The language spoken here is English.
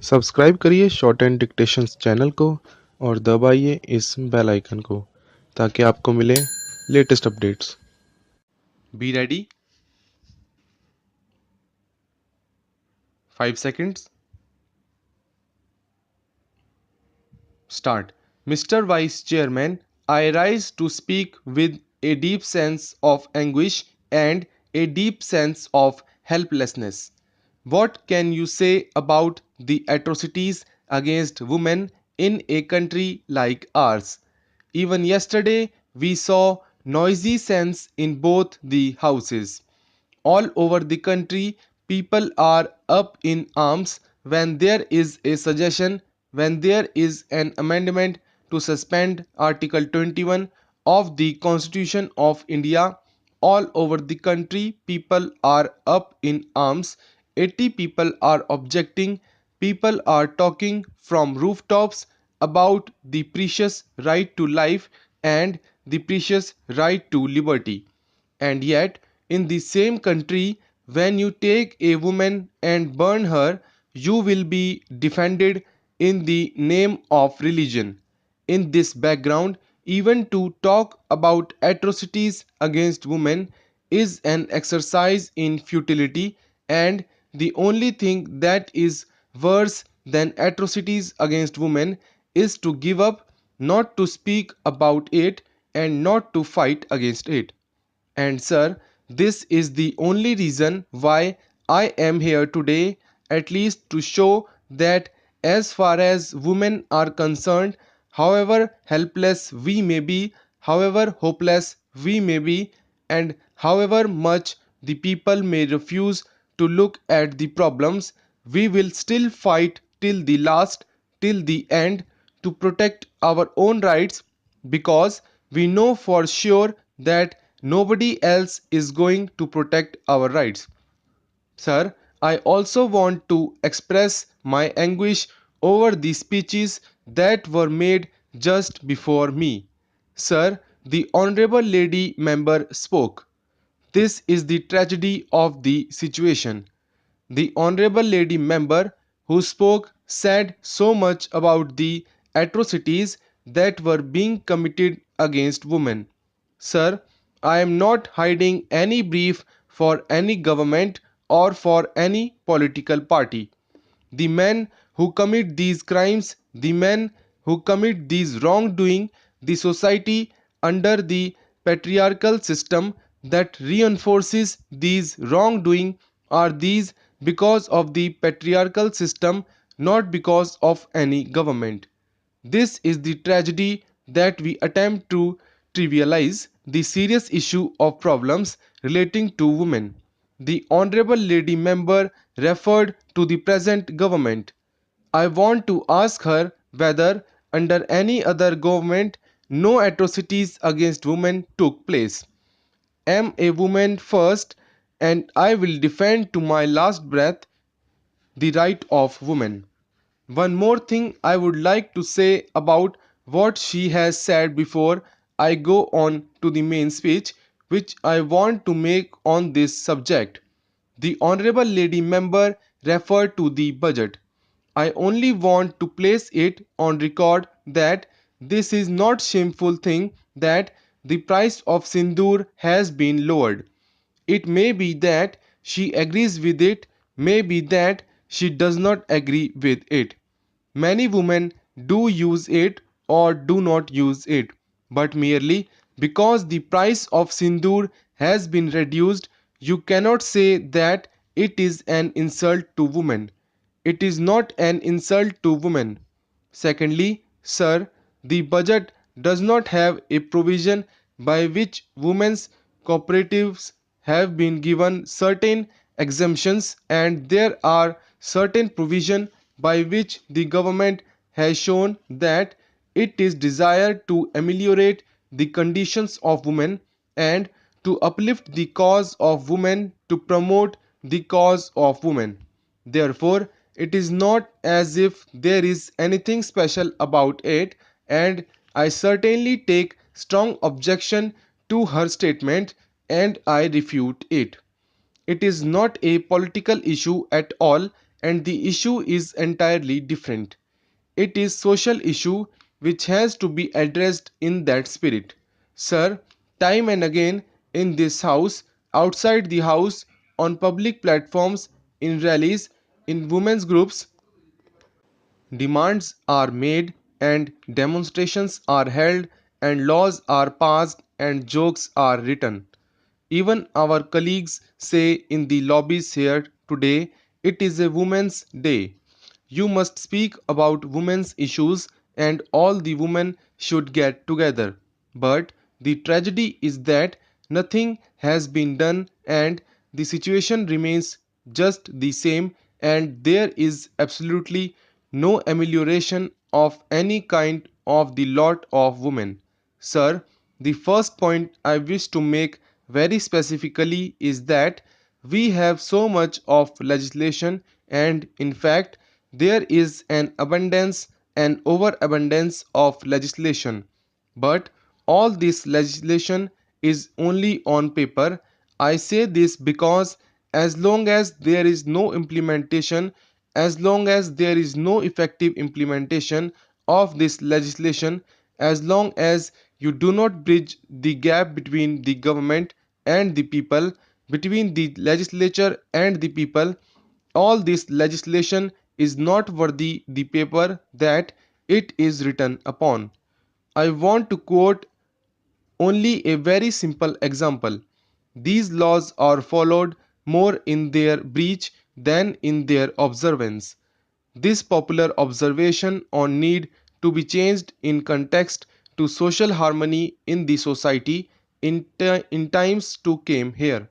Subscribe करिए short and dictations channel को और दबाइए इस बेल आइकन को ताकि आपको मिले latest updates. Be ready. 5 seconds. Start. Mr. Vice Chairman, I rise to speak with a deep sense of anguish and a deep sense of helplessness. What can you say about the atrocities against women in a country like ours? Even yesterday, we saw noisy scenes in both the houses. All over the country, people are up in arms when there is a suggestion, when there is an amendment to suspend Article 21 of the Constitution of India. All over the country, people are up in arms. 80 people are objecting. People are talking from rooftops about the precious right to life and the precious right to liberty. And yet, in the same country, when you take a woman and burn her, you will be defended in the name of religion. In this background, even to talk about atrocities against women is an exercise in futility, and the only thing that is worse than atrocities against women is to give up, not to speak about it, and not to fight against it. And sir, this is the only reason why I am here today, at least to show that as far as women are concerned, however helpless we may be, however hopeless we may be, and however much the people may refuse to look at the problems, we will still fight till the last, till the end, to protect our own rights, because we know for sure that nobody else is going to protect our rights. Sir, I also want to express my anguish over the speeches that were made just before me. Sir, the Honorable Lady Member spoke. This is the tragedy of the situation. The Honorable Lady Member who spoke said so much about the atrocities that were being committed against women. Sir, I am not hiding any brief for any government or for any political party. The men who commit these crimes, the men who commit these wrongdoing, the society under the patriarchal system that reinforces these wrongdoing are these because of the patriarchal system, not because of any government. This is the tragedy that we attempt to trivialize the serious issue of problems relating to women. The Honorable Lady Member referred to the present government. I want to ask her whether, under any other government, no atrocities against women took place. Am a woman first, and I will defend to my last breath the right of women. One more thing I would like to say about what she has said before I go on to the main speech which I want to make on this subject. The Honorable Lady Member referred to the budget. I only want to place it on record that this is not shameful thing that the price of sindoor has been lowered. It may be that she agrees with it, may be that she does not agree with it. Many women do use it or do not use it, but merely because the price of sindoor has been reduced, you cannot say that it is an insult to women. It is not an insult to women. Secondly, sir, the budget does not have a provision by which women's cooperatives have been given certain exemptions, and there are certain provision by which the government has shown that it is desired to ameliorate the conditions of women and to uplift the cause of women, to promote the cause of women. Therefore, it is not as if there is anything special about it, and I certainly take strong objection to her statement and I refute it. It is not a political issue at all, and the issue is entirely different. It is social issue which has to be addressed in that spirit. Sir, time and again in this house, outside the house, on public platforms, in rallies, in women's groups, demands are made and demonstrations are held and laws are passed and jokes are written. Even our colleagues say in the lobbies here today, it is a Women's Day. You must speak about women's issues and all the women should get together. But the tragedy is that nothing has been done and the situation remains just the same and there is absolutely no amelioration of any kind of the lot of women. Sir, the first point I wish to make very specifically is that we have so much of legislation and in fact there is an overabundance of legislation. But all this legislation is only on paper. I say this because as long as there is no implementation, as long as there is no effective implementation of this legislation, as long as you do not bridge the gap between the government and the people, between the legislature and the people, all this legislation is not worthy the paper that it is written upon. I want to quote only a very simple example. These laws are followed more in their breach than in their observance. This popular observation on need to be changed in context to social harmony in the society in times to came here.